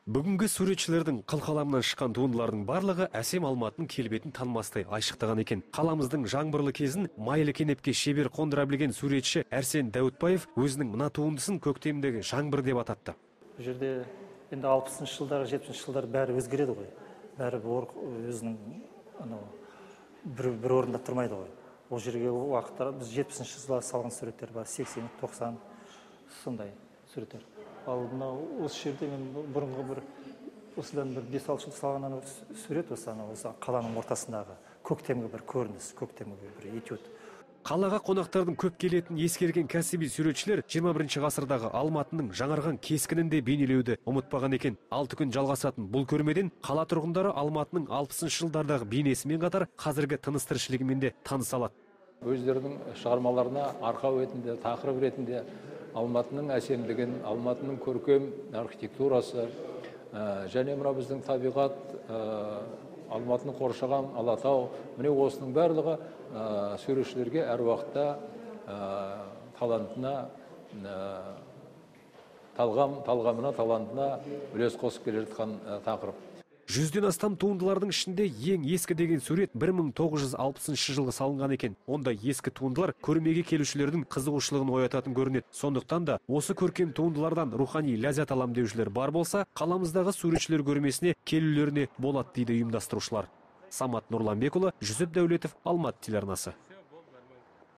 Бүгінгі суретшілердің қылқаламнан шыққан туындылардың барлығы әсем Алматының келбетін танымастай айшықтаған екен. Қаламыздың жаңбырлы кезін майлы кенепке шебер қондыра білген суретші Әрсен Дәуітбаев өзінің мына туындысын көктемдегі жаңбыр деп атапты. Бұл жерде енді 60-шы жылдары, 70-ші жылдары бәрі өзгереді ғой. Бәрі өзінің бір орында тұрмайды ғой. Ол жерге уақыттар біз 70-ші жылы салған суреттер бар, 80, 90 сондай суреттер. Ал мынау осы жерде мен бұрынғы осыдан 5-6 жыл салғаннан сурет осы қаланың ортасындағы көктемгі бір көрініс, көктемгі бір этюд. Қалаға қонақтардың көп келетін ескерген кәсіби суретшілер 21 ғасырдағы Алматының жаңарған кескінін де бейнелеуді ұмытпаған екен. 6 күн жалғасатын бұл көрмеден қала тұрғындары Алматының 60-шы жылдардағы бейнесімен қатар қазіргі тыныс-тіршілігімен де таныса алады. Өздерінің шығармаларына арқау ретінде, тақырып ретінде Алматының әсемдігін, Алматының көркем архитектурасы және мына біздің табиғат, Алматының қоршаған Алатау, міне осының барлығы суретшілерге әр уақытта талантына үлес қосып келе жатқан тақырып. 100-ден астам туындылардың ішінде ең ескі деген сурет 1960 жылғы салынған екен. Онда ескі туындылар көрмеге келушілердің қызығушылығын оятатын көрінеді. Сондықтан да осы көркем туындылардан рухани ләззат алам деушілер бар болса, қаламыздағы суретшілер көрмесіне келулеріне болады дейді ұйымдастырушылар. Самат Нұрланбекұлы, Жүсіп Дәулетов, Алматы телеарнасы.